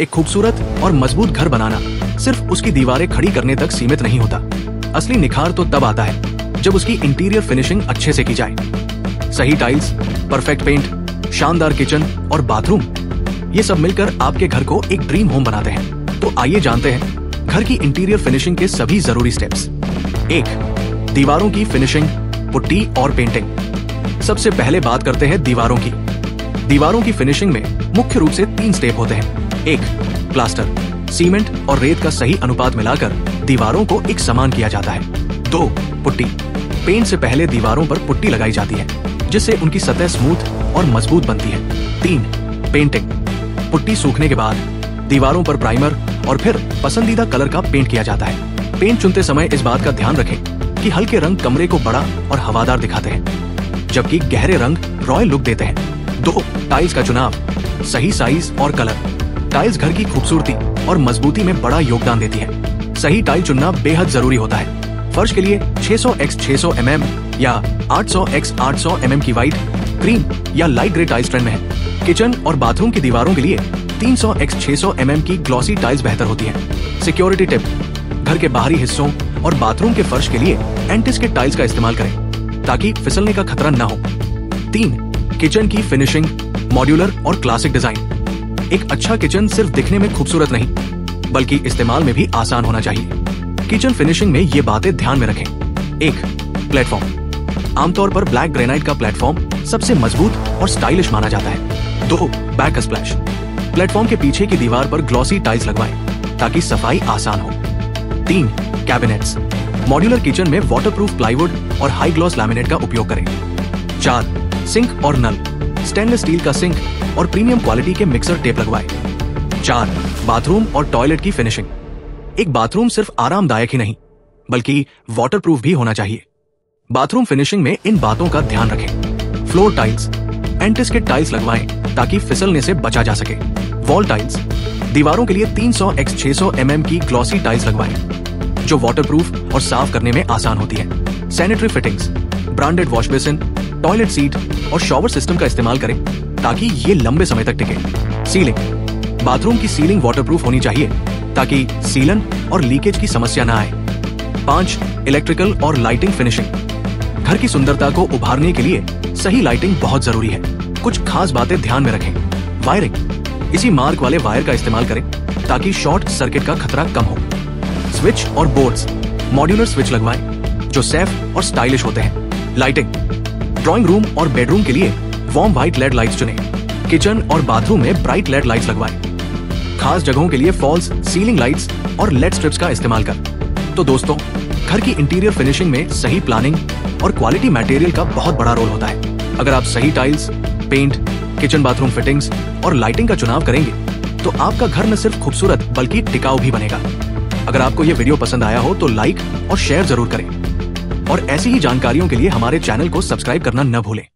एक खूबसूरत और मजबूत घर बनाना सिर्फ उसकी दीवारें खड़ी करने तक सीमित नहीं होता। असली निखार तो तब आता है जब उसकी इंटीरियर फिनिशिंग अच्छे से की जाए। सही टाइल्स, परफेक्ट पेंट, शानदार किचन और बाथरूम, ये सब मिलकर आपके घर को एक ड्रीम होम बनाते हैं। तो आइए जानते हैं घर की इंटीरियर फिनिशिंग के सभी जरूरी स्टेप्स। 1. दीवारों की फिनिशिंग, पुट्टी और पेंटिंग। सबसे पहले बात करते हैं दीवारों की। दीवारों की फिनिशिंग में मुख्य रूप से 3 स्टेप होते हैं। 1. प्लास्टर, सीमेंट और रेत का सही अनुपात मिलाकर दीवारों को एक समान किया जाता है। 2. पुट्टी, पेंट से पहले दीवारों पर पुट्टी लगाई जाती है जिससे उनकी सतह स्मूथ और मजबूत बनती है। 3. पेंटिंग, पुट्टी सूखने के बाद दीवारों पर प्राइमर और फिर पसंदीदा कलर का पेंट किया जाता है। पेंट चुनते समय इस बात का ध्यान रखें कि हल्के रंग कमरे को बड़ा और हवादार दिखाते हैं, जबकि गहरे रंग रॉयल लुक देते हैं। 2. टाइल्स का चुनाव, सही साइज और कलर। टाइल्स घर की खूबसूरती और मजबूती में बड़ा योगदान देती है। सही टाइल चुनना बेहद जरूरी होता है। फर्श के लिए 600x600 mm या 800x800 mm की व्हाइट, क्रीम या लाइट ग्रे टाइल्स ट्रेंड में है। किचन और बाथरूम की दीवारों के लिए 300x600 mm की ग्लॉसी टाइल्स बेहतर होती हैं। सिक्योरिटी टिप, घर के बाहरी हिस्सों और बाथरूम के फर्श के लिए एंटी-स्किड टाइल्स का इस्तेमाल करें ताकि फिसलने का खतरा न हो। 3. किचन की फिनिशिंग, मॉड्यूलर और क्लासिक डिजाइन। एक अच्छा किचन सिर्फ दिखने में खूबसूरत नहीं बल्कि इस्तेमाल में भी आसान होना चाहिए। किचन फिनिशिंग में ये बातें ध्यान में रखें। 1. प्लेटफॉर्म, आमतौर पर ब्लैक ग्रेनाइट का प्लेटफॉर्म सबसे मजबूत और स्टाइलिश माना जाता है। 2. बैक स्प्लैश, प्लेटफॉर्म के पीछे की दीवार पर ग्लॉसी टाइल्स लगवाएं ताकि सफाई आसान हो। 3. कैबिनेट्स, मॉड्यूलर किचन में वाटरप्रूफ प्लाईवुड और हाई ग्लॉस लैमिनेट का उपयोग करें। 4. सिंक और नल, स्टेनलेस स्टील का सिंक और प्रीमियम क्वालिटी के मिक्सर टेप लगवाएं। 4. बाथरूम और टॉयलेट की फिनिशिंग। एक बाथरूम सिर्फ आरामदायक ही नहीं बल्कि वाटरप्रूफ भी होना चाहिए। बाथरूम फिनिशिंग में इन बातों का ध्यान रखें। फ्लोर टाइल्स, एंटी-स्किड टाइल्स लगवाएं ताकि फिसलने से बचा जा सके। वॉल टाइल्स, दीवारों के लिए 300x600 mm की ग्लॉसी टाइल्स लगवाएं जो वाटरप्रूफ और साफ करने में आसान होती है। Sanitary fittings, branded wash basin, toilet seat और शॉवर सिस्टम का इस्तेमाल करें ताकि ये लंबे समय तक टिके। सीलिंग, बाथरूम की सीलिंग वाटरप्रूफ होनी चाहिए ताकि सीलन और लीकेज की समस्या न आए। 5. इलेक्ट्रिकल और लाइटिंग फिनिशिंग, घर की सुंदरता को उभारने के लिए सही लाइटिंग बहुत जरूरी है। कुछ खास बातें ध्यान में रखें। वायरिंग, इसी मार्क वाले वायर का इस्तेमाल करें ताकि शॉर्ट सर्किट का खतरा कम हो। स्विच और बोर्ड्स, मॉड्यूलर स्विच लगवाएं जो सेफ और स्टाइलिश होते हैं। लाइटिंग, ड्राइंग रूम और बेडरूम के लिए वार्म व्हाइट लेड लाइट्स चुनें। किचन और बाथरूम में ब्राइट लेड लाइट्स लगवाएं। खास जगहों के लिए फॉल्स सीलिंग लाइट्स और लेड स्ट्रिप्स का इस्तेमाल कर। तो दोस्तों, घर की इंटीरियर फिनिशिंग में सही प्लानिंग और क्वालिटी मटेरियल का बहुत बड़ा रोल होता है। अगर आप सही tiles, paint, kitchen bathroom fittings और लाइटिंग का चुनाव करेंगे तो आपका घर न सिर्फ खूबसूरत बल्कि टिकाऊ भी बनेगा। अगर आपको ये वीडियो पसंद आया हो तो लाइक और शेयर जरूर करें और ऐसी ही जानकारियों के लिए हमारे चैनल को सब्सक्राइब करना न भूलें।